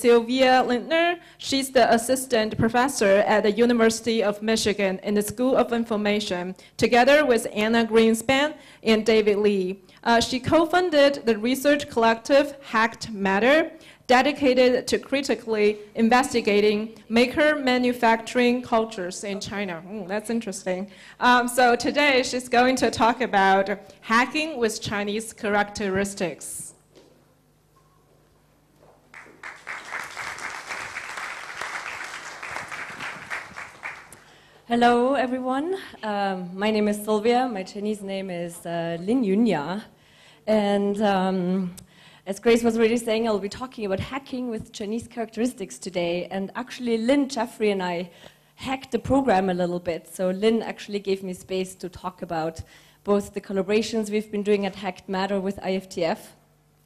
Silvia Lindtner. She's the assistant professor at the University of Michigan in the School of Information, together with Anna Greenspan and David Lee. She co-funded the research collective Hacked Matter, dedicated to critically investigating maker manufacturing cultures in China. That's interesting. So today she's going to talk about hacking with Chinese characteristics. Hello, everyone. My name is Silvia. My Chinese name is Lin Yunya. And as Grace was already saying, I'll be talking about hacking with Chinese characteristics today. And actually, Lynn, Jeffrey, and I hacked the program a little bit. So Lynn actually gave me space to talk about both the collaborations we've been doing at Hacked Matter with IFTF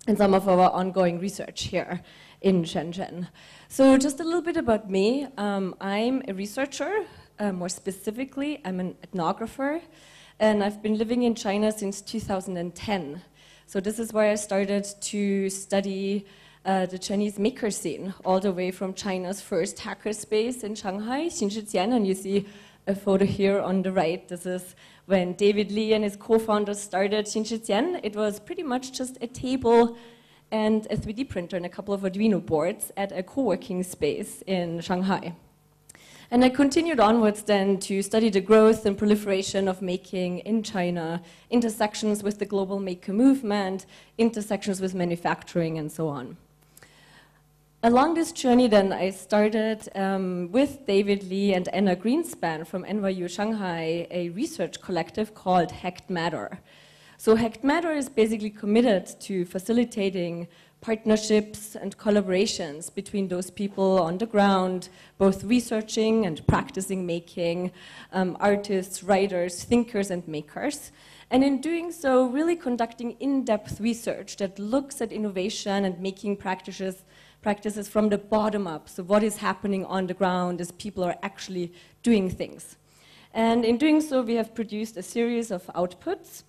and some of our ongoing research here in Shenzhen. So just a little bit about me. I'm a researcher. More specifically, I'm an ethnographer. And I've been living in China since 2010. So this is where I started to study the Chinese maker scene, all the way from China's first hackerspace in Shanghai, Shenzhen, and you see a photo here on the right. This is when David Lee and his co-founders started Shenzhen. It was pretty much just a table and a 3D printer and a couple of Arduino boards at a co-working space in Shanghai. And I continued onwards then to study the growth and proliferation of making in China, intersections with the global maker movement, intersections with manufacturing, and so on. Along this journey then, I started with David Lee and Anna Greenspan from NYU Shanghai, a research collective called Hacked Matter. So Hacked Matter is basically committed to facilitating partnerships and collaborations between those people on the ground, both researching and practicing making, artists, writers, thinkers, and makers. And in doing so, really conducting in-depth research that looks at innovation and making practices from the bottom up. So what is happening on the ground as people are actually doing things. And in doing so, we have produced a series of outputs.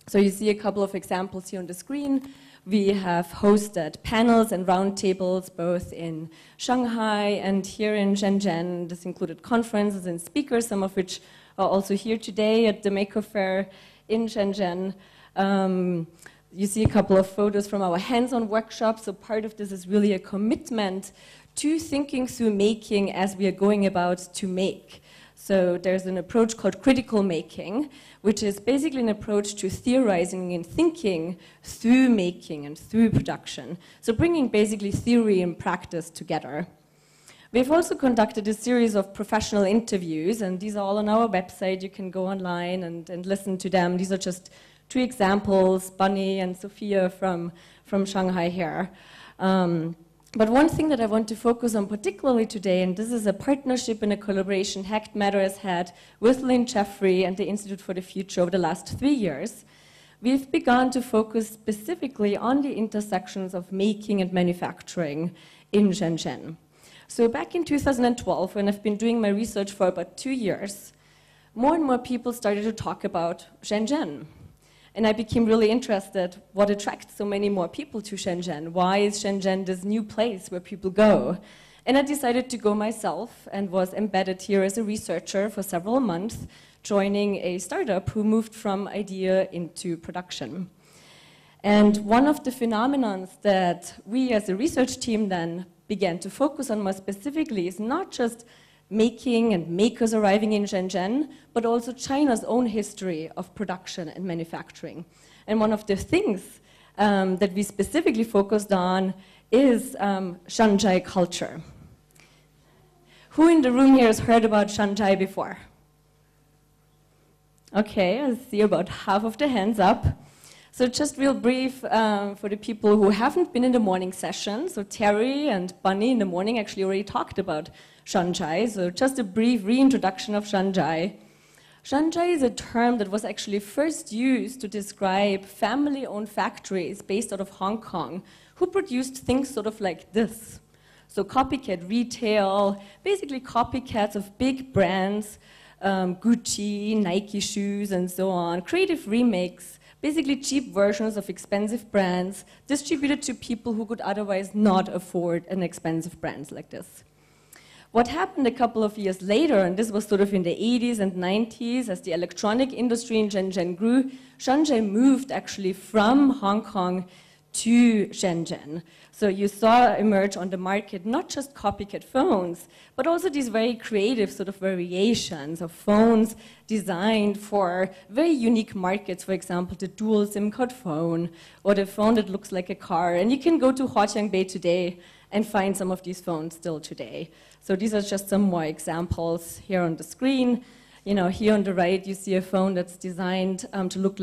So you see a couple of examples here on the screen. We have hosted panels and roundtables both in Shanghai and here in Shenzhen. This included conferences and speakers, some of which are also here today at the Maker Faire in Shenzhen. You see a couple of photos from our hands-on workshops. So part of this is really a commitment to thinking through making as we are going about to make. So there's an approach called critical making, which is basically an approach to theorizing and thinking through making and through production. So bringing basically theory and practice together. We've also conducted a series of professional interviews, and these are all on our website. You can go online and listen to them. These are just two examples, Bunny and Sophia from Shanghai here. But one thing that I want to focus on particularly today, and this is a partnership and a collaboration Hacked Matter has had with Lynn Jeffrey and the Institute for the Future over the last 3 years, we've begun to focus specifically on the intersections of making and manufacturing in Shenzhen. So back in 2012, when I've been doing my research for about 2 years, more and more people started to talk about Shenzhen. And I became really interested what attracts so many more people to Shenzhen. Why is Shenzhen this new place where people go? And I decided to go myself and was embedded here as a researcher for several months, joining a startup who moved from idea into production. And one of the phenomenons that we as a research team then began to focus on more specifically is not just making and makers arriving in Shenzhen, but also China's own history of production and manufacturing. And one of the things that we specifically focused on is Shanzhai culture. Who in the room here has heard about Shanzhai before? Okay, I see about half of the hands up. So just real brief for the people who haven't been in the morning session. So Terry and Bunny in the morning actually already talked about Shanzhai. So just a brief reintroduction of Shanzhai. Shanzhai is a term that was actually first used to describe family-owned factories based out of Hong Kong who produced things sort of like this. So copycat retail, basically copycats of big brands, Gucci, Nike shoes, and so on, creative remakes, basically cheap versions of expensive brands distributed to people who could otherwise not afford an expensive brand like this. What happened a couple of years later, and this was sort of in the 80s and 90s, as the electronic industry in Shenzhen grew, Shenzhen moved actually from Hong Kong to Shenzhen. So you saw emerge on the market not just copycat phones, but also these very creative sort of variations of phones designed for very unique markets, for example, the dual SIM card phone, or the phone that looks like a car. And you can go to Huaqiangbei today and find some of these phones still today. So these are just some more examples here on the screen. You know, here on the right, you see a phone that's designed to look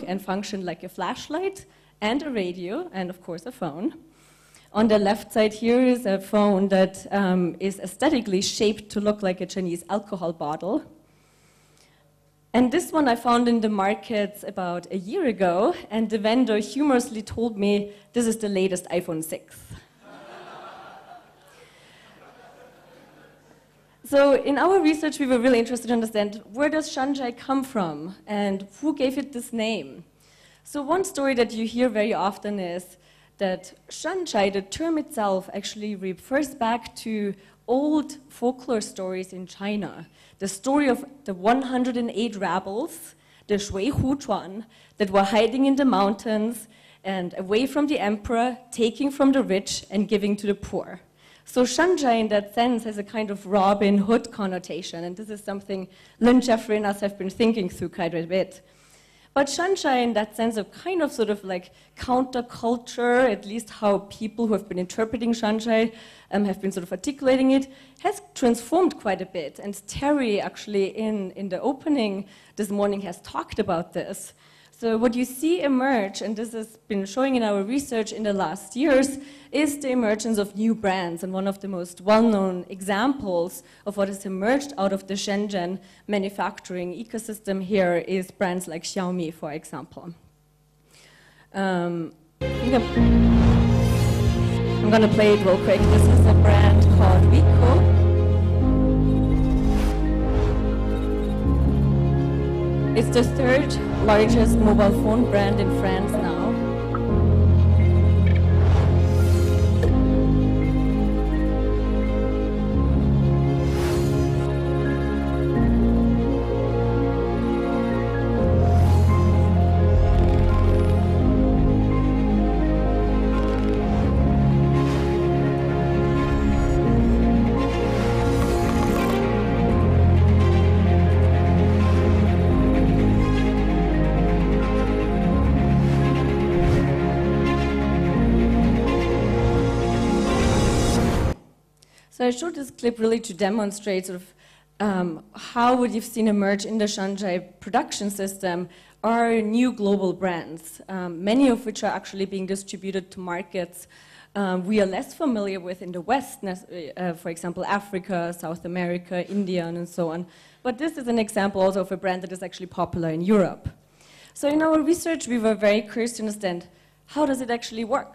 and function like a flashlight and a radio, and of course a phone. On the left side here is a phone that is aesthetically shaped to look like a Chinese alcohol bottle. And this one I found in the markets about a year ago, and the vendor humorously told me this is the latest iPhone 6. So in our research, we were really interested to understand, where does Shenzhen come from and who gave it this name? So one story that you hear very often is that Shenzhen, the term itself, actually refers back to old folklore stories in China. The story of the 108 rebels, the Shui Hu Chuan, that were hiding in the mountains and away from the emperor, taking from the rich and giving to the poor. So Shenzhen, in that sense, has a kind of Robin Hood connotation, and this is something Lynn, Jeffrey, and us have been thinking through quite a bit. But Shenzhen, in that sense of kind of sort of like counterculture, at least how people who have been interpreting Shenzhen have been sort of articulating it, has transformed quite a bit. And Terry, actually, in the opening this morning, has talked about this. So what you see emerge, and this has been showing in our research in the last years, is the emergence of new brands. And one of the most well-known examples of what has emerged out of the Shenzhen manufacturing ecosystem here is brands like Xiaomi, for example. I'm going to play it real quick. This is a brand called Vico. It's the third largest mobile phone brand in France now. So I showed this clip really to demonstrate sort of how what you've seen emerge in the Shenzhen production system are new global brands, many of which are actually being distributed to markets we are less familiar with in the West, for example, Africa, South America, India, and so on. But this is an example also of a brand that is actually popular in Europe. So in our research, we were very curious to understand, how does it actually work?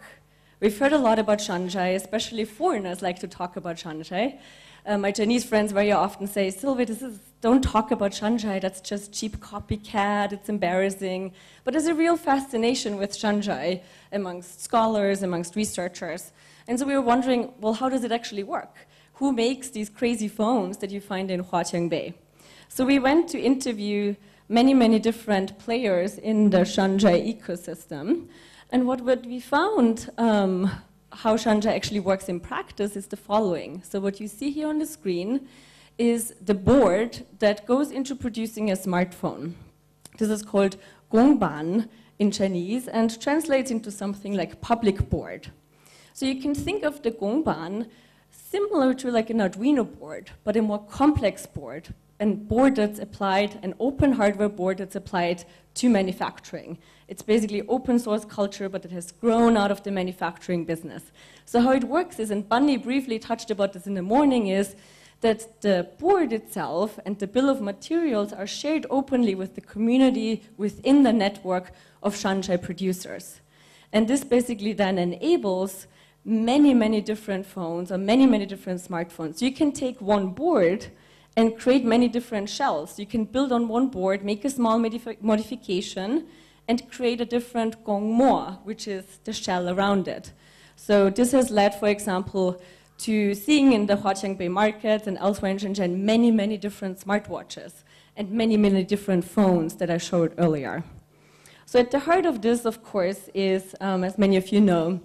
We've heard a lot about Shenzhen, especially foreigners like to talk about Shenzhen. My Chinese friends very often say, Silvia, don't talk about Shenzhen, that's just cheap copycat, it's embarrassing. But there's a real fascination with Shenzhen amongst scholars, amongst researchers. And so we were wondering, well, how does it actually work? Who makes these crazy phones that you find in Huaqiangbei? So we went to interview many, many different players in the Shenzhen ecosystem. And what we found, how Shenzhen actually works in practice, is the following. So what you see here on the screen is the board that goes into producing a smartphone. This is called gongban in Chinese and translates into something like public board. So you can think of the gongban similar to like an Arduino board, but a more complex board, and board that's applied, an open hardware board that's applied to manufacturing. It's basically open source culture, but it has grown out of the manufacturing business. So how it works is, and Bunny briefly touched about this in the morning, is that the board itself and the bill of materials are shared openly with the community within the network of Shenzhen producers. And this basically then enables many, many different phones or many, many different smartphones. So you can take one board and create many different shells. You can build on one board, make a small modification, and create a different gongmo, which is the shell around it. So this has led, for example, to seeing in the Huaqiangbei market and elsewhere in Shenzhen many, many different smartwatches and many, many different phones that I showed earlier. So at the heart of this, of course, is, as many of you know,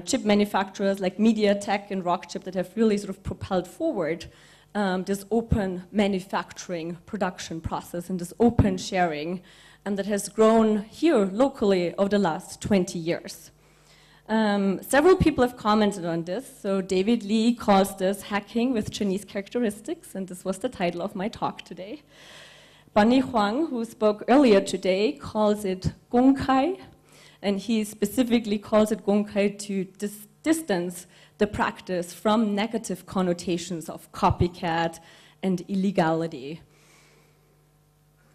chip manufacturers like MediaTek and Rockchip that have really sort of propelled forward this open manufacturing production process and this open sharing, and that has grown here locally over the last 20 years. Several people have commented on this. So David Lee calls this hacking with Chinese characteristics, and this was the title of my talk today. Bunny Huang, who spoke earlier today, calls it gongkai, and he specifically calls it gongkai to distance the practice from negative connotations of copycat and illegality.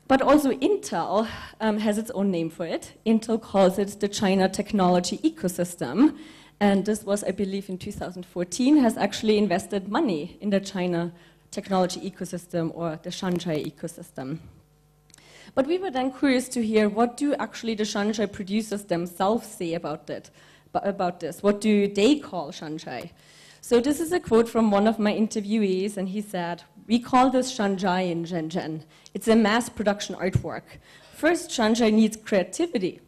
But also Intel has its own name for it. Intel calls it the China technology ecosystem. And this was, I believe, in 2014, has actually invested money in the China technology ecosystem or the Shanghai ecosystem. But we were then curious to hear, what do actually the Shanghai producers themselves say about this? What do they call Shanghai? So this is a quote from one of my interviewees, and he said, "We call this Shanghai in Shenzhen. It's a mass production artwork. First, Shanghai needs creativity.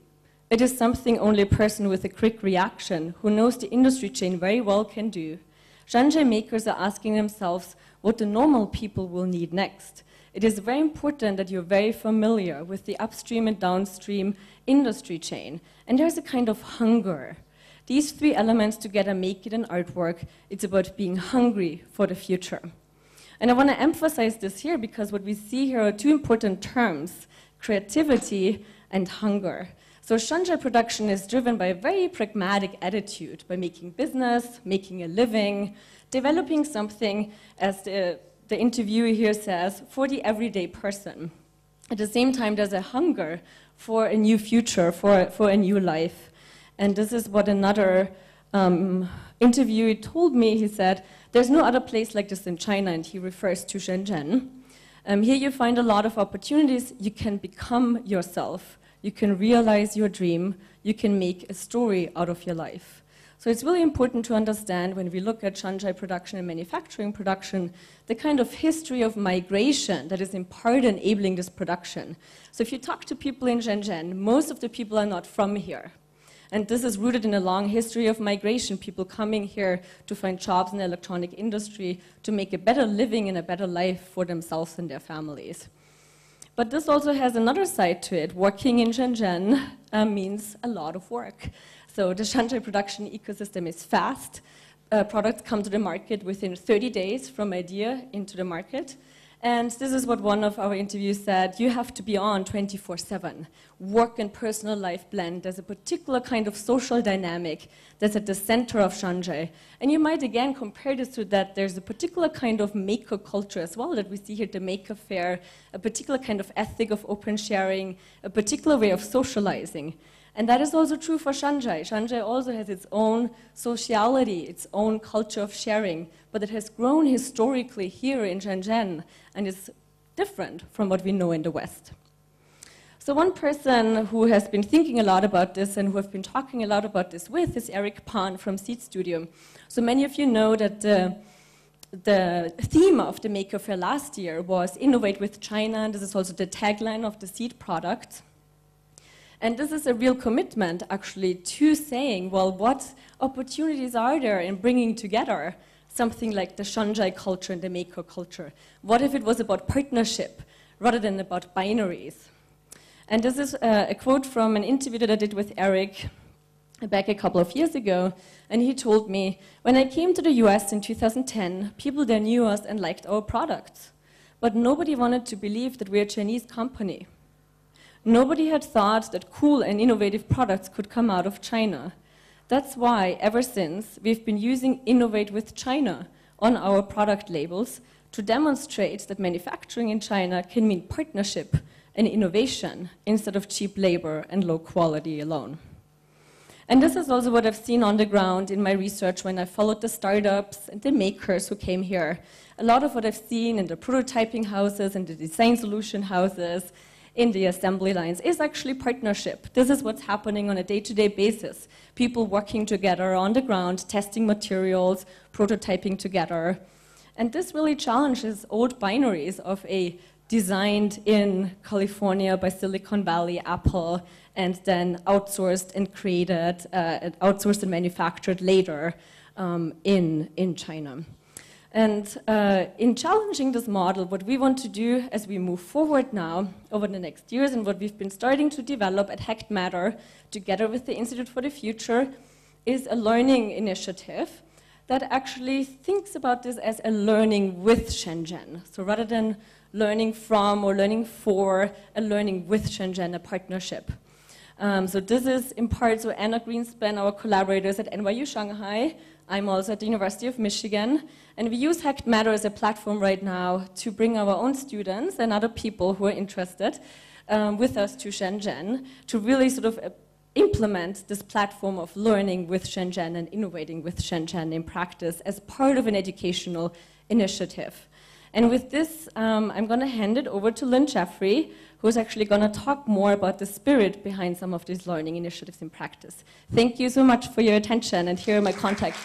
It is something only a person with a quick reaction who knows the industry chain very well can do. Shanghai makers are asking themselves what the normal people will need next. It is very important that you're very familiar with the upstream and downstream industry chain, and there's a kind of hunger. These three elements together make it an artwork. It's about being hungry for the future." And I want to emphasize this here because what we see here are two important terms, creativity and hunger. So Shanghai production is driven by a very pragmatic attitude, by making business, making a living, developing something, as the interviewer here says, for the everyday person. At the same time, there's a hunger for a new future, for a new life. And this is what another interviewee told me. He said, "There's no other place like this in China," and he refers to Shenzhen. Here you find a lot of opportunities. You can become yourself. You can realize your dream. You can make a story out of your life. So it's really important to understand when we look at Shanghai production and manufacturing production, the kind of history of migration that is in part enabling this production. So if you talk to people in Shenzhen, most of the people are not from here. And this is rooted in a long history of migration, people coming here to find jobs in the electronic industry, to make a better living and a better life for themselves and their families. But this also has another side to it. Working in Shenzhen means a lot of work. So the Shanghai production ecosystem is fast. Products come to the market within 30 days from idea into the market. And this is what one of our interviews said, you have to be on 24/7. Work and personal life blend. There's a particular kind of social dynamic that's at the center of Shanghai. And you might again compare this to that. There's a particular kind of maker culture as well that we see here at the Maker Faire, a particular kind of ethic of open sharing, a particular way of socializing. And that is also true for Shanghai. Shanghai also has its own sociality, its own culture of sharing, but it has grown historically here in Shenzhen and is different from what we know in the West. So one person who has been thinking a lot about this and who I've been talking a lot about this with is Eric Pan from Seed Studio. So many of you know that the theme of the Maker Faire last year was Innovate with China, and this is also the tagline of the Seed product. And this is a real commitment, actually, to saying, well, what opportunities are there in bringing together something like the Shanghai culture and the maker culture? What if it was about partnership rather than about binaries? And this is a quote from an interview that I did with Eric back a couple of years ago. And he told me, when I came to the US in 2010, people there knew us and liked our products. But nobody wanted to believe that we're a Chinese company. Nobody had thought that cool and innovative products could come out of China. That's why, ever since, we've been using Innovate with China on our product labels to demonstrate that manufacturing in China can mean partnership and innovation instead of cheap labor and low quality alone. And this is also what I've seen on the ground in my research when I followed the startups and the makers who came here. A lot of what I've seen in the prototyping houses and the design solution houses in the assembly lines is actually partnership. This is what's happening on a day-to-day basis. People working together on the ground, testing materials, prototyping together. And this really challenges old binaries of a designed in California by Silicon Valley, Apple, and then outsourced and created, outsourced and manufactured later in China. And in challenging this model, what we want to do as we move forward now over the next years, and what we've been starting to develop at Hacked Matter together with the Institute for the Future, is a learning initiative that actually thinks about this as a learning with Shenzhen. So rather than learning from or learning for, a learning with Shenzhen, a partnership. So this is in part, so Anna Greenspan, our collaborators at NYU Shanghai, I'm also at the University of Michigan, and we use Hacked Matter as a platform right now to bring our own students and other people who are interested with us to Shenzhen to really sort of implement this platform of learning with Shenzhen and innovating with Shenzhen in practice as part of an educational initiative. And with this, I'm going to hand it over to Lynn Jeffrey, who's actually going to talk more about the spirit behind some of these learning initiatives in practice. Thank you so much for your attention, and here are my contacts.